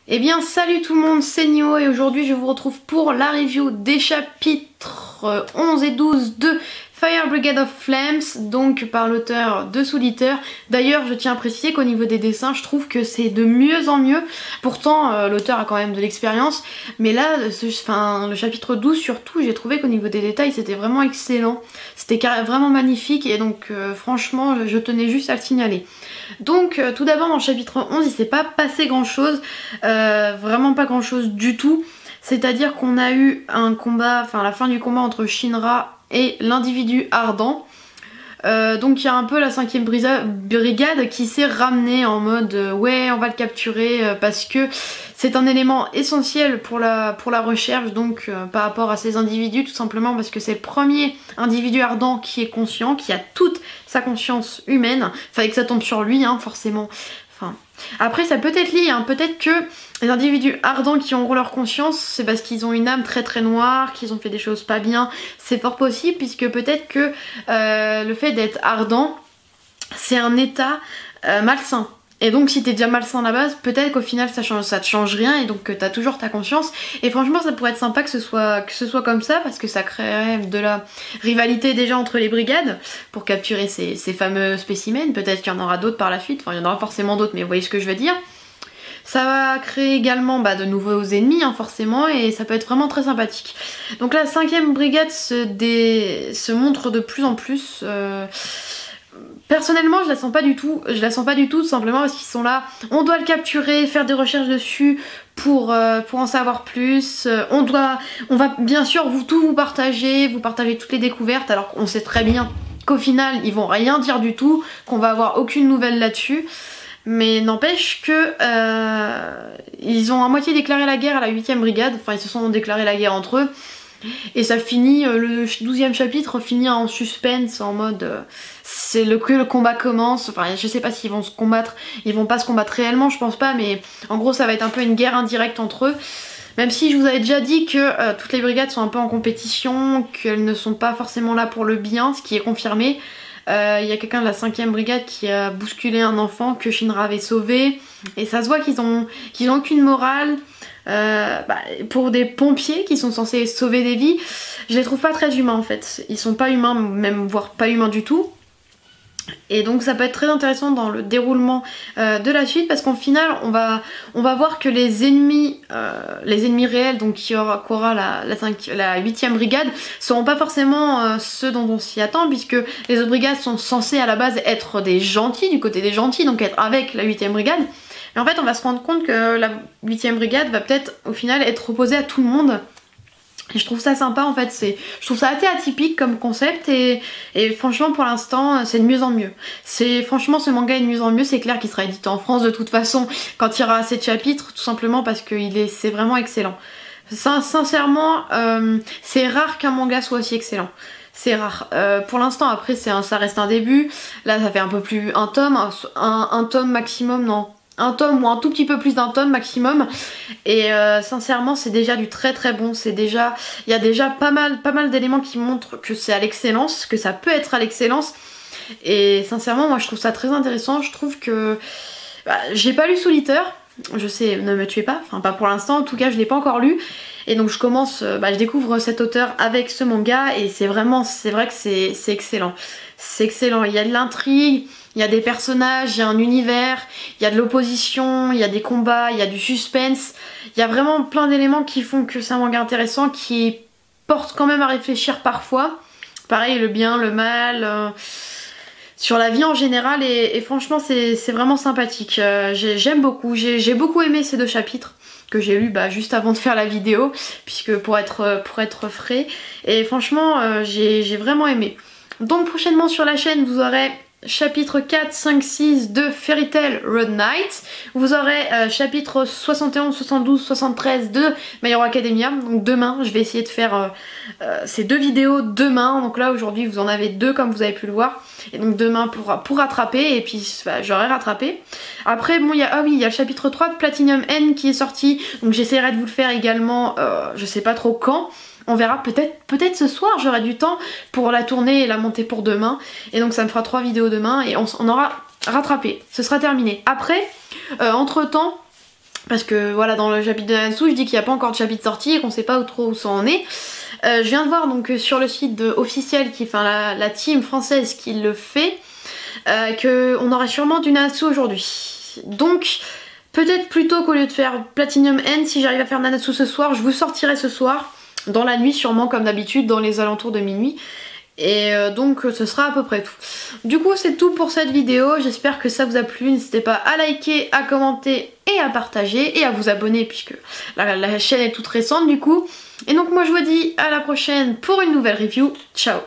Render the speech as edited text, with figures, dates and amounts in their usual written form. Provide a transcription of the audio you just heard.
Eh bien salut tout le monde, c'est Nio et aujourd'hui je vous retrouve pour la review des chapitres 11 et 12 de Fire Brigade of Flames, donc par l'auteur de Soul Eater. D'ailleurs je tiens à préciser qu'au niveau des dessins je trouve que c'est de mieux en mieux. Pourtant l'auteur a quand même de l'expérience, mais là le chapitre 12 surtout, j'ai trouvé qu'au niveau des détails c'était vraiment excellent. C'était vraiment magnifique et donc franchement je tenais juste à le signaler. Donc tout d'abord dans le chapitre 11 il s'est pas passé grand chose, vraiment pas grand chose du tout. C'est à dire qu'on a eu un combat, enfin la fin du combat entre Shinra et l'individu ardent. Donc il y a un peu la 5ème brigade qui s'est ramenée en mode ouais on va le capturer parce que c'est un élément essentiel pour la recherche, donc par rapport à ces individus, tout simplement parce que c'est le premier individu ardent qui est conscient, qui a toute sa conscience humaine. Fallait que ça tombe sur lui hein, forcément. Enfin, après ça peut être lié, hein. Peut-être que les individus ardents qui ont leur conscience, c'est parce qu'ils ont une âme très très noire, qu'ils ont fait des choses pas bien. C'est fort possible puisque peut-être que le fait d'être ardent, c'est un état malsain. Et donc si t'es déjà malsain à la base, peut-être qu'au final ça te change rien et donc que t'as toujours ta conscience. Et franchement ça pourrait être sympa que ce soit comme ça, parce que ça créerait de la rivalité déjà entre les brigades pour capturer ces fameux spécimens. Peut-être qu'il y en aura d'autres par la suite, enfin il y en aura forcément d'autres mais vous voyez ce que je veux dire. Ça va créer également de nouveaux ennemis hein, forcément, et ça peut être vraiment très sympathique. Donc la 5ème brigade se montre de plus en plus... Personnellement je la sens pas du tout, tout simplement parce qu'ils sont là, on doit le capturer, faire des recherches dessus pour en savoir plus, on va bien sûr tout vous partager toutes les découvertes, alors qu'on sait très bien qu'au final ils vont rien dire du tout, qu'on va avoir aucune nouvelle là-dessus. Mais n'empêche que ils ont à moitié déclaré la guerre à la 8ème brigade, enfin ils se sont déclaré la guerre entre eux. Et ça finit, le 12e chapitre finit en suspense, en mode c'est que le combat commence. Enfin je sais pas s'ils vont se combattre, ils vont pas se combattre réellement je pense pas, mais en gros ça va être un peu une guerre indirecte entre eux. Même si je vous avais déjà dit que toutes les brigades sont un peu en compétition, qu'elles ne sont pas forcément là pour le bien, ce qui est confirmé. Il y a quelqu'un de la 5ème brigade qui a bousculé un enfant que Shinra avait sauvé, et ça se voit qu'ils ont aucune morale. Pour des pompiers qui sont censés sauver des vies, je les trouve pas très humains en fait. Ils sont pas humains, même voire pas humains du tout. Et donc ça peut être très intéressant dans le déroulement de la suite, parce qu'au final on va voir que les ennemis réels, donc qu'aura la 8ème brigade, seront pas forcément ceux dont on s'y attend, puisque les autres brigades sont censées à la base être des gentils, du côté des gentils, donc être avec la 8ème brigade. Mais en fait on va se rendre compte que la 8ème brigade va peut-être au final être opposée à tout le monde. Et je trouve ça sympa en fait, je trouve ça assez atypique comme concept, et franchement pour l'instant c'est de mieux en mieux. Franchement ce manga est de mieux en mieux, c'est clair qu'il sera édité en France de toute façon quand il y aura assez de chapitres, tout simplement parce que c'est vraiment excellent. Sincèrement c'est rare qu'un manga soit aussi excellent. C'est rare. Pour l'instant après ça reste un début, là ça fait un peu plus un tome maximum, non. Un tome ou un tout petit peu plus d'un tome maximum, et sincèrement c'est déjà du très très bon. Il y a déjà pas mal d'éléments qui montrent que c'est à l'excellence, que ça peut être à l'excellence, et sincèrement moi je trouve ça très intéressant. Je trouve que j'ai pas lu Soul Eater, je sais, ne me tuez pas, enfin pas pour l'instant en tout cas, je l'ai pas encore lu, et donc je découvre cet auteur avec ce manga, et c'est vrai que c'est excellent. C'est excellent, il y a de l'intrigue, il y a des personnages, il y a un univers, il y a de l'opposition, il y a des combats, il y a du suspense. Il y a vraiment plein d'éléments qui font que c'est un manga intéressant, qui porte quand même à réfléchir parfois. Pareil, le bien, le mal, sur la vie en général, et franchement c'est vraiment sympathique. J'aime beaucoup, j'ai beaucoup aimé ces 2 chapitres que j'ai lu juste avant de faire la vidéo, puisque pour être frais, et franchement j'ai vraiment aimé. Donc prochainement sur la chaîne vous aurez chapitre 4, 5, 6 de Fairy Tail Road Knight. Vous aurez chapitre 71, 72, 73 de My Hero Academia. Donc demain, je vais essayer de faire ces 2 vidéos demain. Donc là aujourd'hui vous en avez 2 comme vous avez pu le voir. Et donc demain pour rattraper, et puis j'aurai rattrapé. Après bon il y a le chapitre 3 de Platinum N qui est sorti. Donc j'essaierai de vous le faire également, je sais pas trop quand. On verra, peut-être ce soir j'aurai du temps pour la tourner et la monter pour demain. Et donc ça me fera 3 vidéos demain, et on aura rattrapé, ce sera terminé. Après, entre temps, Parce que voilà, dans le chapitre de Nanatsu, je dis qu'il n'y a pas encore de chapitre sorti et qu'on sait pas trop où ça en est. Je viens de voir donc sur le site officiel, la team française qui le fait, qu'on aurait sûrement du Nanatsu aujourd'hui. Donc peut-être plutôt qu'au lieu de faire Platinum End, si j'arrive à faire Nanatsu ce soir, je vous sortirai ce soir, dans la nuit sûrement comme d'habitude, dans les alentours de minuit. Et donc ce sera à peu près tout. Du coup c'est tout pour cette vidéo, j'espère que ça vous a plu. N'hésitez pas à liker, à commenter et à partager et à vous abonner puisque la chaîne est toute récente du coup. Et donc moi je vous dis à la prochaine pour une nouvelle review. Ciao.